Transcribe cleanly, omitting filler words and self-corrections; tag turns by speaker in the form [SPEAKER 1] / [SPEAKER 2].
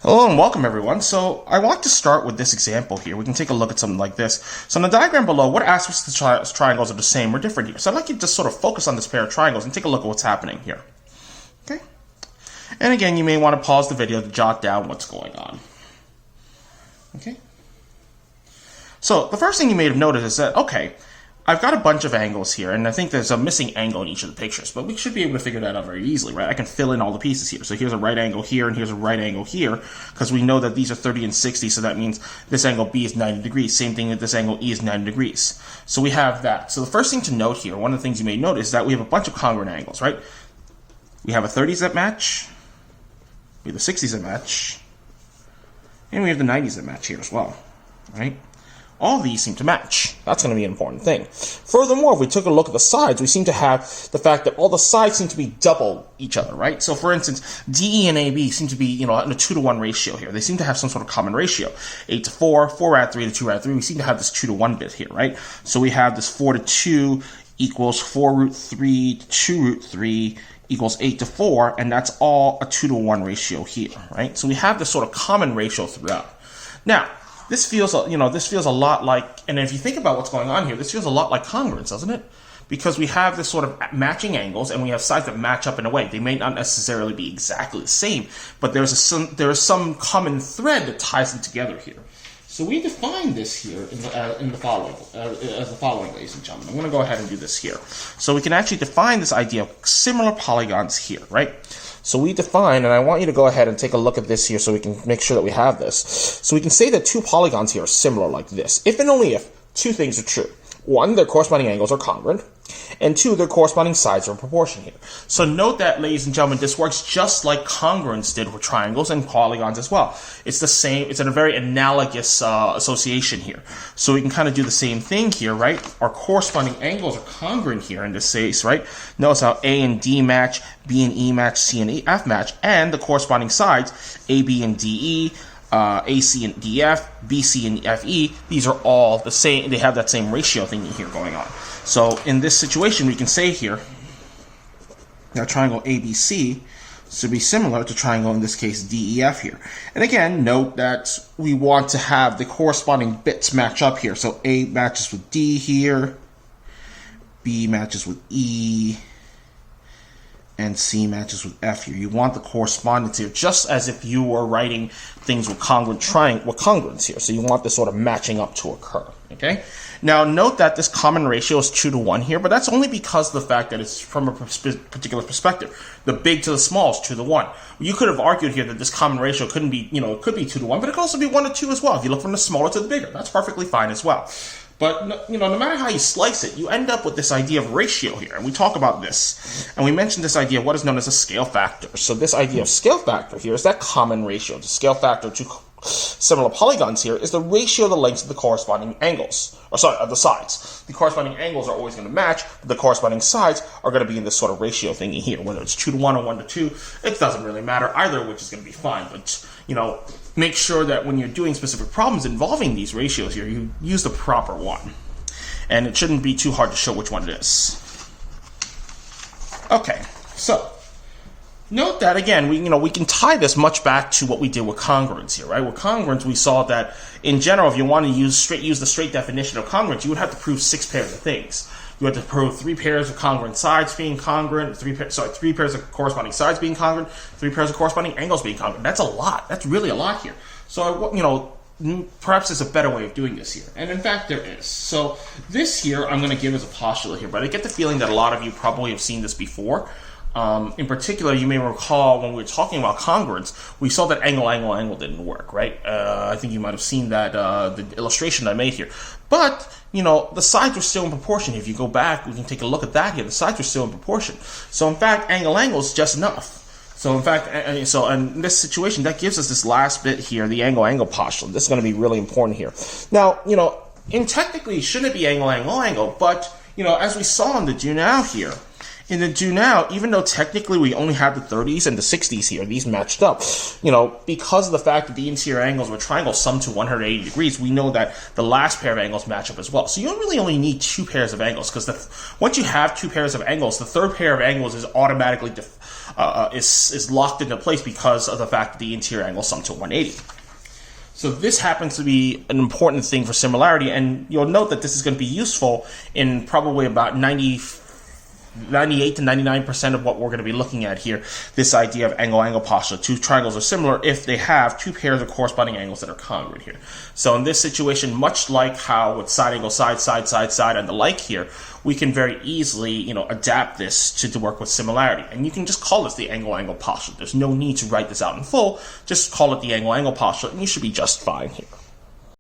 [SPEAKER 1] Hello and welcome everyone. So I want to start with this example here. We can take a look at something like this. So in the diagram below, what aspects of the triangles are the same or different here? So I'd like you to just sort of focus on this pair of triangles and take a look at what's happening here. Okay? And again, you may want to pause the video to jot down what's going on. Okay? So the first thing you may have noticed is that, okay, I've got a bunch of angles here, and I think there's a missing angle in each of the pictures, but we should be able to figure that out very easily, right? I can fill in all the pieces here. So here's a right angle here, and here's a right angle here, because we know that these are 30 and 60, so that means this angle B is 90 degrees. Same thing that this angle E is 90 degrees. So we have that. So the first thing to note here, one of the things you may notice is that we have a bunch of congruent angles, right? We have a 30s that match, we have the 60s that match, and we have the 90s that match here as well, right? All these seem to match. That's going to be an important thing. Furthermore, if we took a look at the sides, we seem to have the fact that all the sides seem to be double each other, right? So for instance, DE and AB seem to be, in a 2-to-1 ratio here. They seem to have some sort of common ratio. 8 to 4, 4 rad 3 to 2 rad 3. We seem to have this 2-to-1 bit here, right? So we have this 4 to 2 equals 4 root 3 to 2 root 3 equals 8 to 4, and that's all a 2-to-1 ratio here, right? So we have this sort of common ratio throughout. Now, this feels a lot like, and if you think about what's going on here, this feels a lot like congruence, doesn't it? Because we have this sort of matching angles, and we have sides that match up in a way. They may not necessarily be exactly the same, but there is some common thread that ties them together here. So we define this here in the following, as the following, ladies and gentlemen. I'm going to go ahead and do this here. So we can actually define this idea of similar polygons here, right? So we define, and I want you to go ahead and take a look at this here so we can make sure that we have this. So we can say that two polygons here are similar like this, if and only if two things are true. One, their corresponding angles are congruent, and two, their corresponding sides are in proportion here. So note that, ladies and gentlemen, this works just like congruence did with triangles and polygons as well. It's the same, it's a very analogous association here. So we can kind of do the same thing here, right? Our corresponding angles are congruent here in this case, right? Notice how A and D match, B and E match, C and F match, and the corresponding sides, AB and DE, AC and DF, BC and FE, these are all the same. They have that same ratio thing here going on. So in this situation, we can say here that triangle ABC should be similar to triangle, in this case, DEF here. And again, note that we want to have the corresponding bits match up here. So A matches with D here, B matches with E, and C matches with F here. You want the correspondence here, just as if you were writing things with congruence here. So you want this sort of matching up to occur, okay? Now note that this common ratio is 2-to-1 here, but that's only because of the fact that it's from a particular perspective. The big to the small is 2-to-1. You could have argued here that this common ratio couldn't be, it could be 2-to-1, but it could also be 1-to-2 as well. If you look from the smaller to the bigger, that's perfectly fine as well. But, no matter how you slice it, you end up with this idea of ratio here. And we talk about this. And we mentioned this idea of what is known as a scale factor. So this idea of scale factor here is that common ratio. The scale factor to similar polygons here is the ratio of the lengths of the corresponding angles. Of the sides. The corresponding angles are always going to match, but the corresponding sides are going to be in this sort of ratio thingy here. Whether it's 2-to-1 or 1-to-2, it doesn't really matter. Either of which is going to be fine. But, make sure that when you're doing specific problems involving these ratios here, you use the proper one. And it shouldn't be too hard to show which one it is. Okay, so note that again, we can tie this much back to what we did with congruence here, right? With congruence, we saw that in general, if you want to use the straight definition of congruence, you would have to prove 6 pairs of things. You have to prove 3 pairs of congruent sides being congruent, 3 pairs of corresponding sides being congruent, 3 pairs of corresponding angles being congruent. That's a lot. That's really a lot here. So, perhaps there's a better way of doing this here. And in fact, there is. So this here, I'm going to give as a postulate here, but I get the feeling that a lot of you probably have seen this before. In particular, you may recall when we were talking about congruence, we saw that angle didn't work, right? I think you might have seen that, the illustration I made here. But, the sides were still in proportion. If you go back, we can take a look at that here. The sides were still in proportion. So in fact, angle is just enough. So in fact, in this situation, that gives us this last bit here, the angle postulate. This is going to be really important here. Now, technically, shouldn't it be angle, but, as we saw in the do now here, In the do now, even though technically we only have the 30s and the 60s here, these matched up, you know, because of the fact that the interior angles of a triangle sum to 180 degrees, we know that the last pair of angles match up as well. So you don't really only need two pairs of angles, because once you have two pairs of angles, the third pair of angles is automatically is locked into place because of the fact that the interior angles sum to 180. So this happens to be an important thing for similarity, and you'll note that this is going to be useful in probably about 98 to 99% of what we're going to be looking at here, this idea of angle-angle postulate. Two triangles are similar if they have two pairs of corresponding angles that are congruent here. So in this situation, much like how with side angle side, side, side, side, and the like here, we can very easily, you know, adapt this to work with similarity. And you can just call this the angle-angle postulate. There's no need to write this out in full. Just call it the angle-angle postulate, and you should be just fine here.